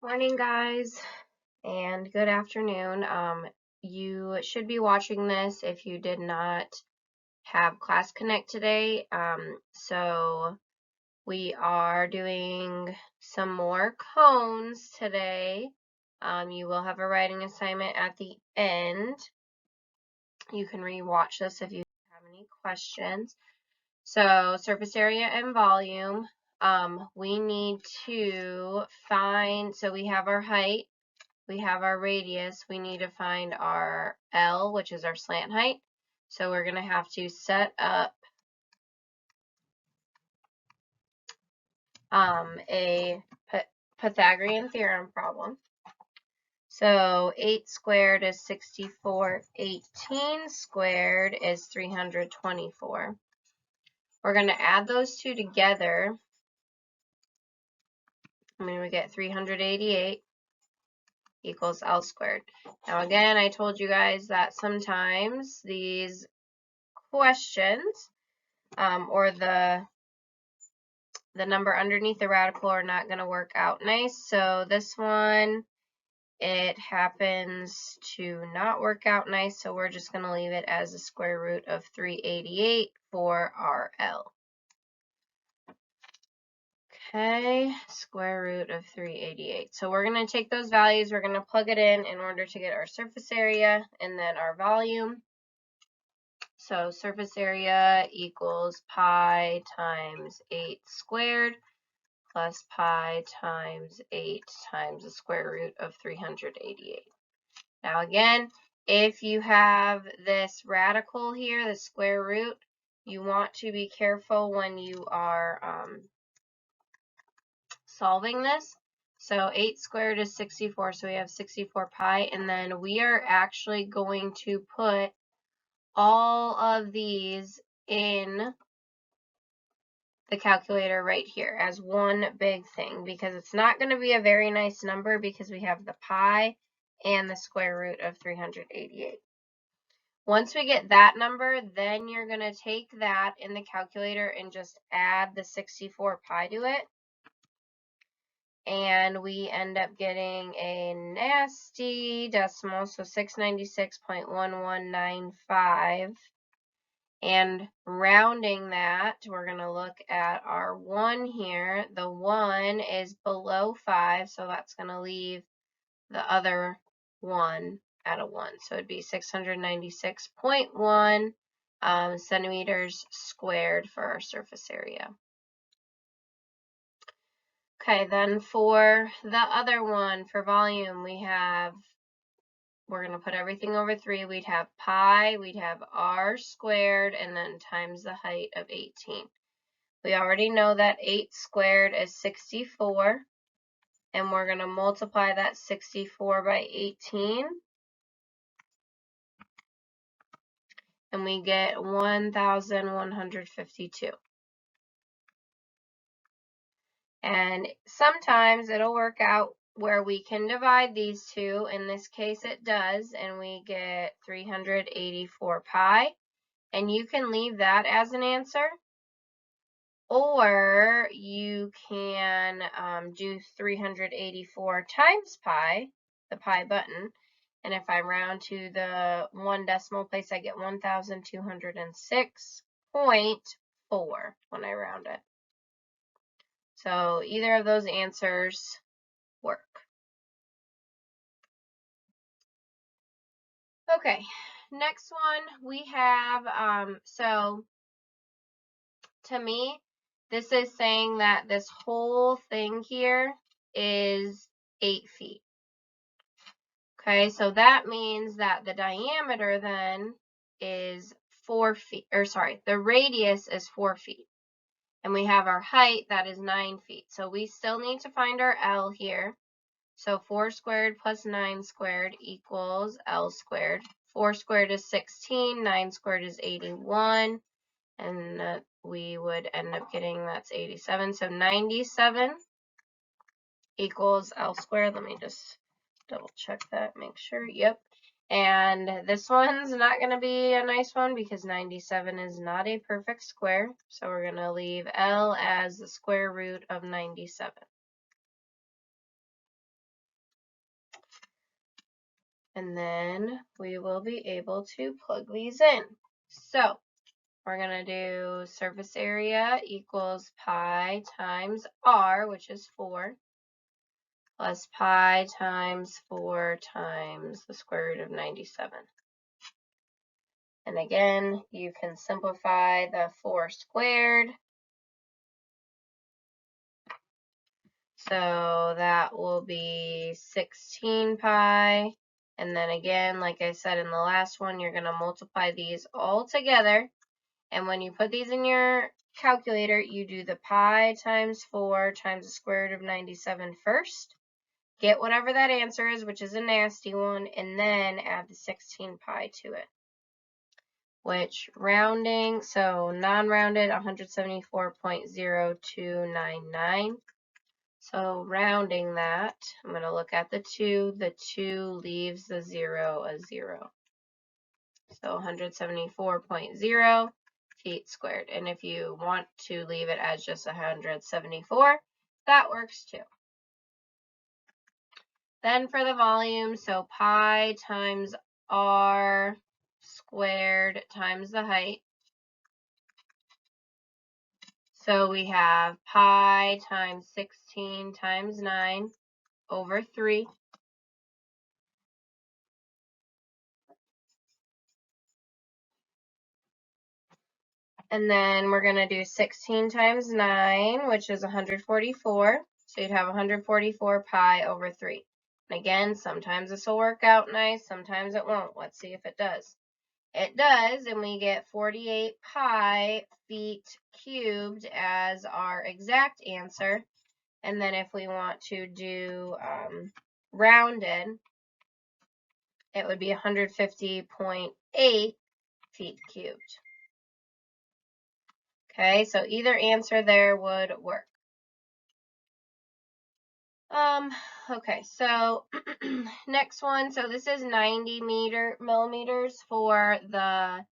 Morning, guys, and good afternoon. You should be watching this if you did not have Class Connect today. So we are doing some more cones today. You will have a writing assignment at the end. You can re-watch this if you have any questions. So surface area and volume. We need to find, so we have our height. We have our radius. We need to find our L, which is our slant height. So we're going to have to set up a Pythagorean theorem problem. So 8 squared is 64. 18 squared is 324. We're going to add those two together. We get 388 equals L squared. Now again, I told you guys that sometimes these questions or the number underneath the radical are not going to work out nice. So this one, it happens to not work out nice, so we're just going to leave it as the square root of 388 for our L. Okay, square root of 388. So we're going to take those values, we're going to plug it in order to get our surface area and then our volume. So surface area equals pi times 8 squared plus pi times 8 times the square root of 388. Now again, if you have this radical here, the square root, you want to be careful when you are solving this. So 8 squared is 64, so we have 64 pi, and then we are actually going to put all of these in the calculator right here as one big thing, because it's not going to be a very nice number because we have the pi and the square root of 388. Once we get that number, then you're going to take that in the calculator and just add the 64 pi to it. And we end up getting a nasty decimal, so 696.1195. And rounding that, we're going to look at our 1 here. The 1 is below 5, so that's going to leave the other 1 at a 1. So it'd be 696.1 centimeters squared for our surface area. Okay, then for the other one, for volume, we're going to put everything over 3. We'd have pi, we'd have r squared, and then times the height of 18. We already know that 8 squared is 64, and we're going to multiply that 64 by 18, and we get 1,152. And sometimes it'll work out where we can divide these two. In this case, it does, and we get 384 pi. And you can leave that as an answer, or you can do 384 times pi, the pi button. And if I round to the 1 decimal place, I get 1,206.4 when I round it. So either of those answers work. Okay, next one we have, so to me, this is saying that this whole thing here is 8 feet. Okay, so that means that the diameter then is 4 feet, or sorry, the radius is 4 feet. And we have our height, that is 9 feet. So we still need to find our L here. So 4 squared plus 9 squared equals L squared. 4 squared is 16, 9 squared is 81, and we would end up getting that's 87. So 97 equals L squared. Let me just double check that, make sure. Yep. And this one's not going to be a nice one because 97 is not a perfect square. So we're going to leave L as the square root of 97. And then we will be able to plug these in. So we're going to do surface area equals pi times r, which is 4, plus pi times 4 times the square root of 97. And again, you can simplify the 4 squared. So that will be 16 pi. And then again, like I said in the last one, you're going to multiply these all together. And when you put these in your calculator, you do the pi times 4 times the square root of 97 first. Get whatever that answer is, which is a nasty one, and then add the 16 pi to it. Which rounding, so non-rounded, 174.0299. So rounding that, I'm going to look at the 2. The 2 leaves the 0 a 0. So 174.0 feet squared. And if you want to leave it as just 174, that works too. Then for the volume, so pi times r squared times the height. So we have pi times 16 times 9 over 3. And then we're going to do 16 times 9, which is 144. So you'd have 144 pi over 3. And again, sometimes this will work out nice, sometimes it won't. Let's see if it does. It does, and we get 48 pi feet cubed as our exact answer. And then if we want to do rounded, it would be 150.8 feet cubed. Okay, so either answer there would work. Okay, so next one, so this is 90 millimeters for the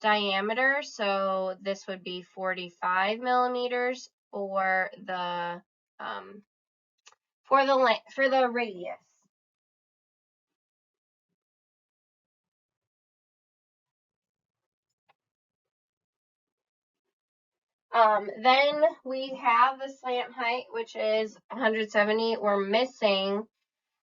diameter, so this would be 45 millimeters for the radius. Then we have the slant height, which is 170. We're missing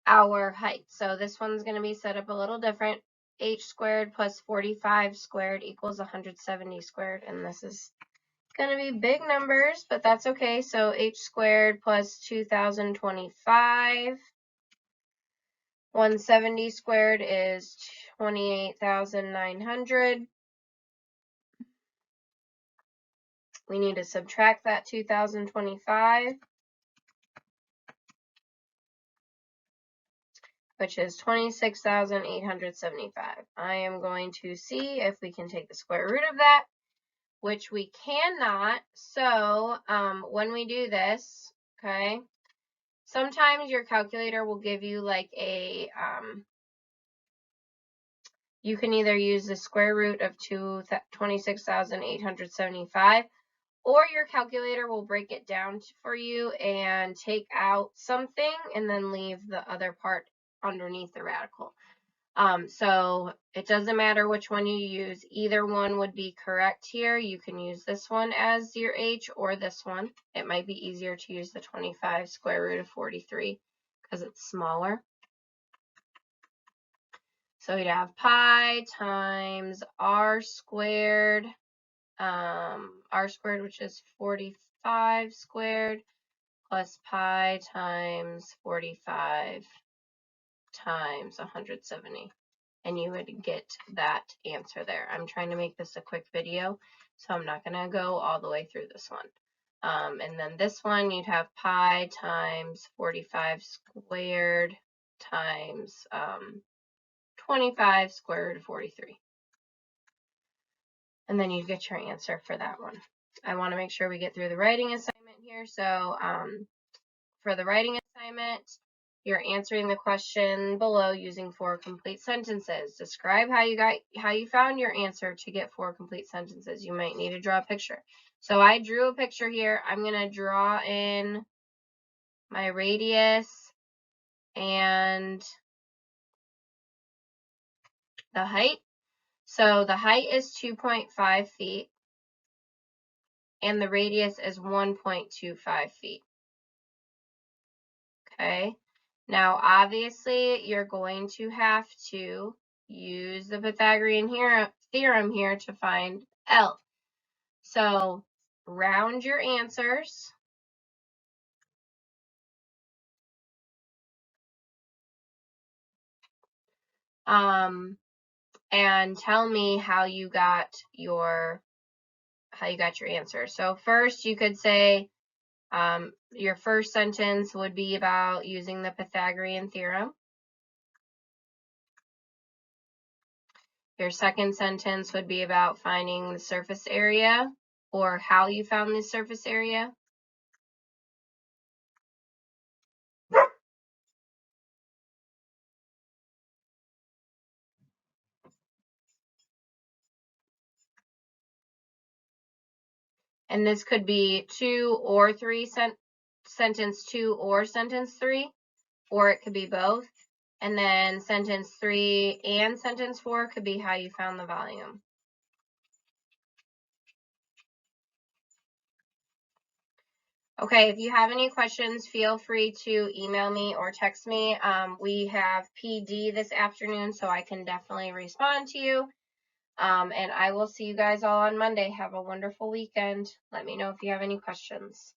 our height. So this one's going to be set up a little different. H squared plus 45 squared equals 170 squared. And this is going to be big numbers, but that's okay. So h squared plus 2025. 170 squared is 28,900. We need to subtract that 2025, which is 26,875. I am going to see if we can take the square root of that, which we cannot. So when we do this, okay, sometimes your calculator will give you like a, you can either use the square root of 26,875, or your calculator will break it down for you and take out something and then leave the other part underneath the radical. So it doesn't matter which one you use. Either one would be correct here. You can use this one as your h or this one. It might be easier to use the 25 square root of 43 because it's smaller. So we'd have pi times r squared, which is 45 squared, plus pi times 45 times 170. And you would get that answer there. I'm trying to make this a quick video, so I'm not going to go all the way through this one. And then this one, you'd have pi times 45 squared times 25 square root of 43. And then you get your answer for that one. I want to make sure we get through the writing assignment here. So for the writing assignment, you're answering the question below using 4 complete sentences. Describe how you found your answer to get 4 complete sentences. You might need to draw a picture. So I drew a picture here. I'm going to draw in my radius and the height. So the height is 2.5 feet and the radius is 1.25 feet. Okay, now obviously you're going to have to use the Pythagorean theorem here to find L. So round your answers. And tell me how you got your answer. So first you could say your first sentence would be about using the Pythagorean theorem. Your second sentence would be about finding the surface area or how you found the surface area. And this could be 2 or 3 sentence 2 or sentence 3, or it could be both. And then sentence 3 and sentence 4 could be how you found the volume. Okay, if you have any questions, feel free to email me or text me. We have PD this afternoon, so I can definitely respond to you. And I will see you guys all on Monday. Have a wonderful weekend. Let me know if you have any questions.